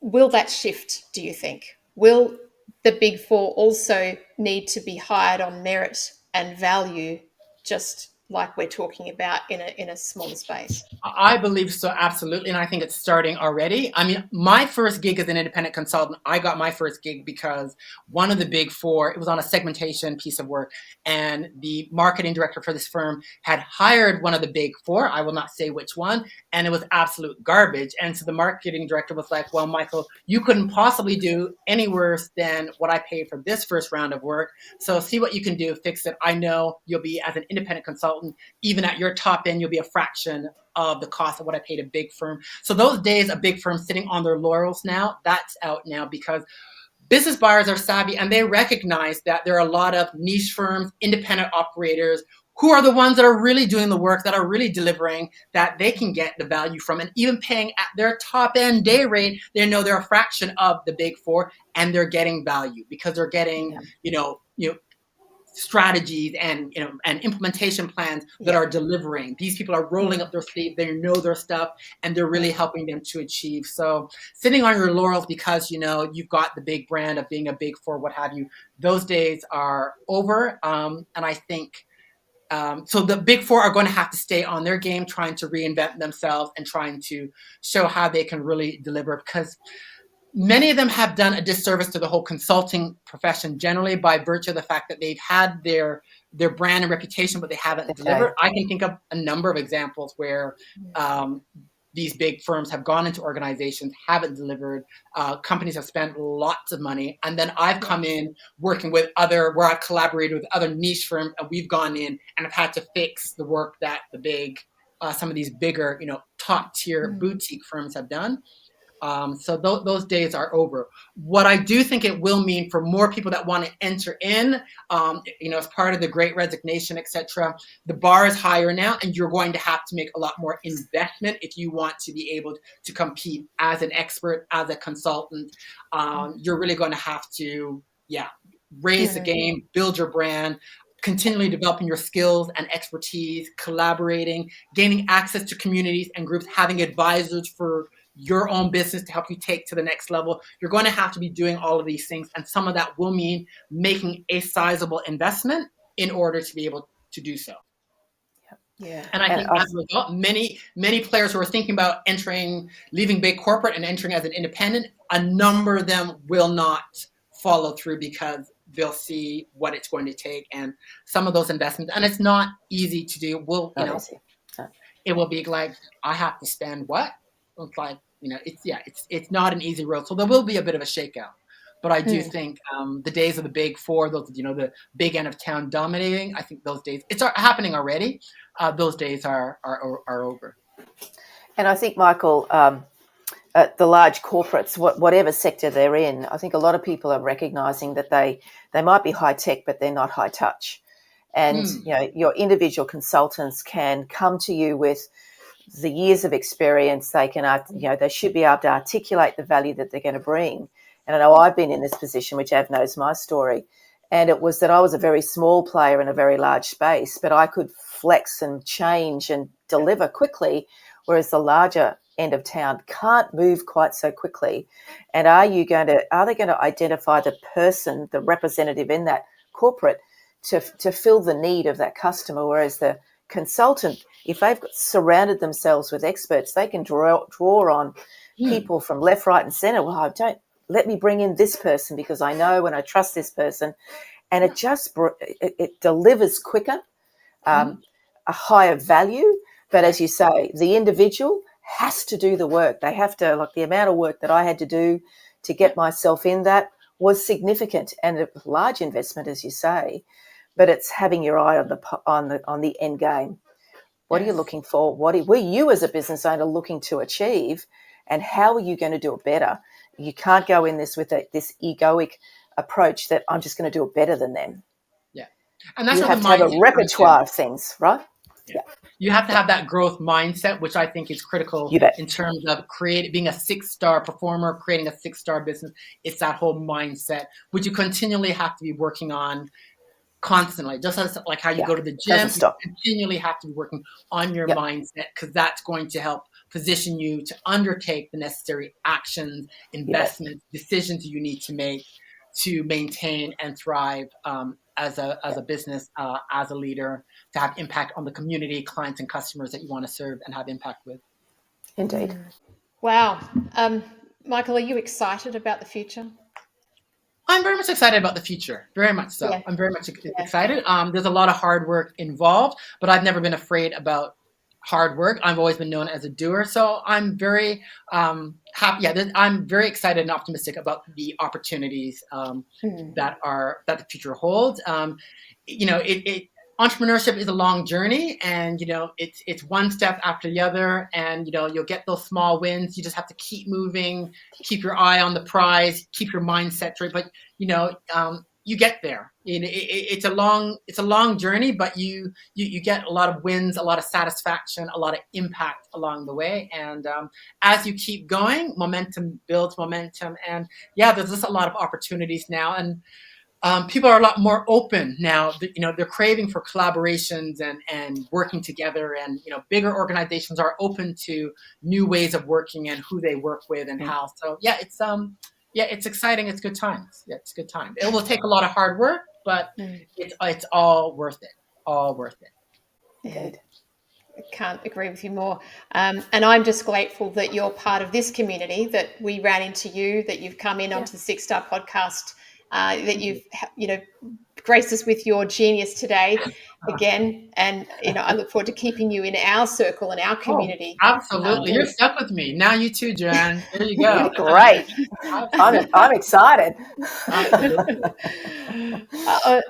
will that shift, do you think? Will the Big Four also need to be hired on merit and value, just like we're talking about in a smaller space? I believe so, absolutely. And I think it's starting already. I mean, my first gig as an independent consultant, I got my first gig because one of the Big Four, it was on a segmentation piece of work, and the marketing director for this firm had hired one of the Big Four. I will not say which one, and it was absolute garbage. And so the marketing director was like, well, Michael, you couldn't possibly do any worse than what I paid for this first round of work. So see what you can do, fix it. I know you'll be, as an independent consultant, consultant, even at your top end, you'll be a fraction of the cost of what I paid a big firm. So those days, a big firm sitting on their laurels now, that's out now, because business buyers are savvy and they recognize that there are a lot of niche firms, independent operators, who are the ones that are really doing the work, that are really delivering, that they can get the value from, and even paying at their top end day rate. They know they're a fraction of the big four, and they're getting value because they're getting, strategies and and implementation plans that are delivering. These people are rolling up their sleeve, they know their stuff, and they're really helping them to achieve. So sitting on your laurels because you've got the big brand of being a big four, what have you, those days are over. And I think so the big four are going to have to stay on their game, trying to reinvent themselves and trying to show how they can really deliver, because many of them have done a disservice to the whole consulting profession generally by virtue of the fact that they've had their brand and reputation, but they haven't delivered. I can think of a number of examples where these big firms have gone into organizations, haven't delivered. Companies have spent lots of money. And then I've come in working with where I've collaborated with other niche firms, and we've gone in and have had to fix the work that the big, some of these bigger, top tier boutique firms have done. So those days are over. What I do think it will mean for more people that want to enter in, as part of the Great Resignation, etc., the bar is higher now, and you're going to have to make a lot more investment if you want to be able to compete as an expert, as a consultant. You're really going to have to, raise the game, build your brand, continually developing your skills and expertise, collaborating, gaining access to communities and groups, having advisors for your own business to help you take to the next level. You're going to have to be doing all of these things. And some of that will mean making a sizable investment in order to be able to do so. Yeah. And I think as a result, many players who are thinking about leaving big corporate and entering as an independent, a number of them will not follow through because they'll see what it's going to take, and some of those investments, and it's not easy to do. It will be like, I have to spend what? It's like, it's not an easy road. So there will be a bit of a shakeout. But I do think the days of the big four, those, the big end of town dominating, I think those days, it's happening already. Those days are over. And I think, Michael, the large corporates, whatever sector they're in, I think a lot of people are recognizing that they might be high tech, but they're not high touch. And, your individual consultants can come to you with the years of experience. They can, they should be able to articulate the value that they're going to bring. And I know I've been in this position, which Av knows my story. And it was that I was a very small player in a very large space, but I could flex and change and deliver quickly, whereas the larger end of town can't move quite so quickly. And are they going to identify the person, the representative in that corporate to fill the need of that customer? Whereas the consultant, if they've surrounded themselves with experts, they can draw on people from left, right and centre. Well, let me bring in this person because I know and I trust this person. And it just it delivers quicker, a higher value. But as you say, the individual has to do the work. They have to, like the amount of work that I had to do to get myself in that was significant and a large investment, as you say. But it's having your eye on the end game. What are you looking for? What were you as a business owner looking to achieve, and how are you going to do it better? You can't go in this with this egoic approach that I'm just going to do it better than them. Yeah, and that's you have to have a repertoire of things, right? Yeah. You have to have that growth mindset, which I think is critical in terms of being a 6-star performer, creating a 6-star business. It's that whole mindset, which you continually have to be working on constantly. Just as like how you go to the gym, you continually have to be working on your mindset, because that's going to help position you to undertake the necessary actions, investments, decisions you need to make to maintain and thrive as a business, as a leader, to have impact on the community, clients and customers that you want to serve and have impact with. Indeed. Wow. Michael, are you excited about the future? I'm very much excited about the future. Very much so. Yeah. I'm very much excited. There's a lot of hard work involved, but I've never been afraid about hard work. I've always been known as a doer. So I'm very happy. Yeah, I'm very excited and optimistic about the opportunities that the future holds. entrepreneurship is a long journey, and it's one step after the other, and you'll get those small wins. You just have to keep moving, keep your eye on the prize, keep your mindset straight. But you get there. It's a long journey, but you get a lot of wins, a lot of satisfaction, a lot of impact along the way. And as you keep going, momentum builds momentum, and there's just a lot of opportunities now. And people are a lot more open now. They're craving for collaborations and working together, and bigger organizations are open to new ways of working and who they work with and how. So it's exciting. It's good times. It's good time. It will take a lot of hard work, but it's all worth it. All worth it. Indeed. Can't agree with you more. And I'm just grateful that you're part of this community, that we ran into you, that you've come in onto the Six Star podcast, that you've graced us with your genius today again. And I look forward to keeping you in our circle and our community. Oh, absolutely. You're stuck with me. Now you too, Joanne. There you go. Great. I'm excited.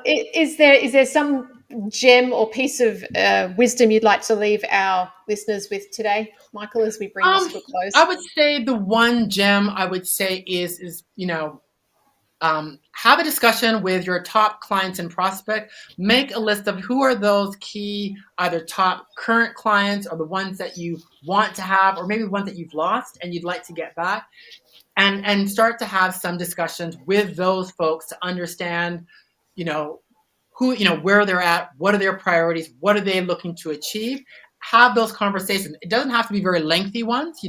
Is there some gem or piece of wisdom you'd like to leave our listeners with today, Michael, as we bring this to a close? I would say the one gem I would say is have a discussion with your top clients and prospect. Make a list of who are those key, either top current clients or the ones that you want to have, or maybe the ones that you've lost and you'd like to get back. And start to have some discussions with those folks to understand, who, where they're at, what are their priorities, what are they looking to achieve. Have those conversations. It doesn't have to be very lengthy ones,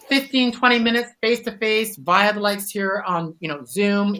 15, 20 minutes face-to-face via the likes here on, Zoom,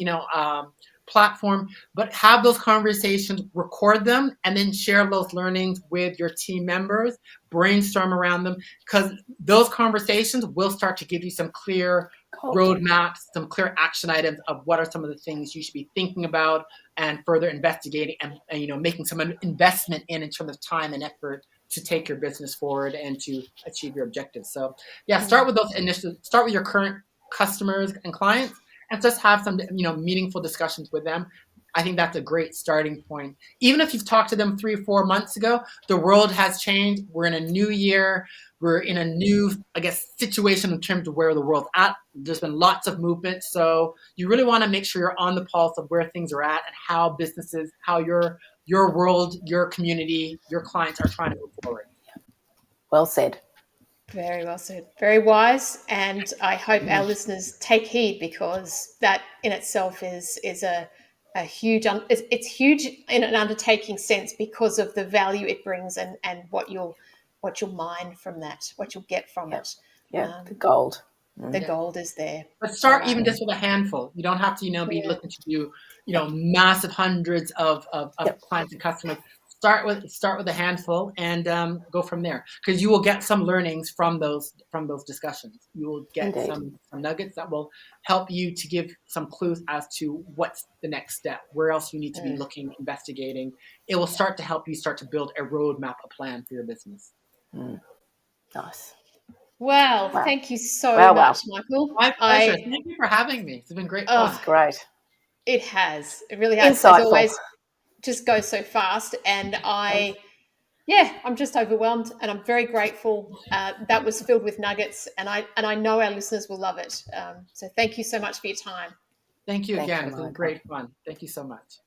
platform, but have those conversations, record them, and then share those learnings with your team members, brainstorm around them, because those conversations will start to give you some clear roadmaps, some clear action items of what are some of the things you should be thinking about and further investigating and making some investment in terms of time and effort to take your business forward and to achieve your objectives. So start with those initiatives, start with your current customers and clients, and just have some meaningful discussions with them. I think that's a great starting point. Even if you've talked to them 3 or 4 months ago, the world has changed. We're in a new year. We're in a new, situation in terms of where the world's at. There's been lots of movement. So you really want to make sure you're on the pulse of where things are at and how businesses, how your world, your community, your clients are trying to move forward. Well said. Very well said. Very wise. And I hope our listeners take heed, because that in itself is a huge, it's huge in an undertaking sense because of the value it brings and what you'll mine from that, what you'll get from it. Yeah, the gold. The gold is there. But start even just with a handful. You don't have to, be looking to do, massive hundreds of clients and customers. Start with a handful and go from there, because you will get some learnings from those discussions. You will get some nuggets that will help you to give some clues as to what's the next step, where else you need to be looking, investigating. It will start to help you start to build a roadmap, a plan for your business. Nice. Wow. Thank you so much, Michael. My pleasure. Thank you for having me. It's been great fun. That's great. It has. It really has. Insightful. As always, just goes so fast, and I'm just overwhelmed, and I'm very grateful. That was filled with nuggets, and I know our listeners will love it. So thank you so much for your time. Thank you again. It's been great fun. Thank you so much.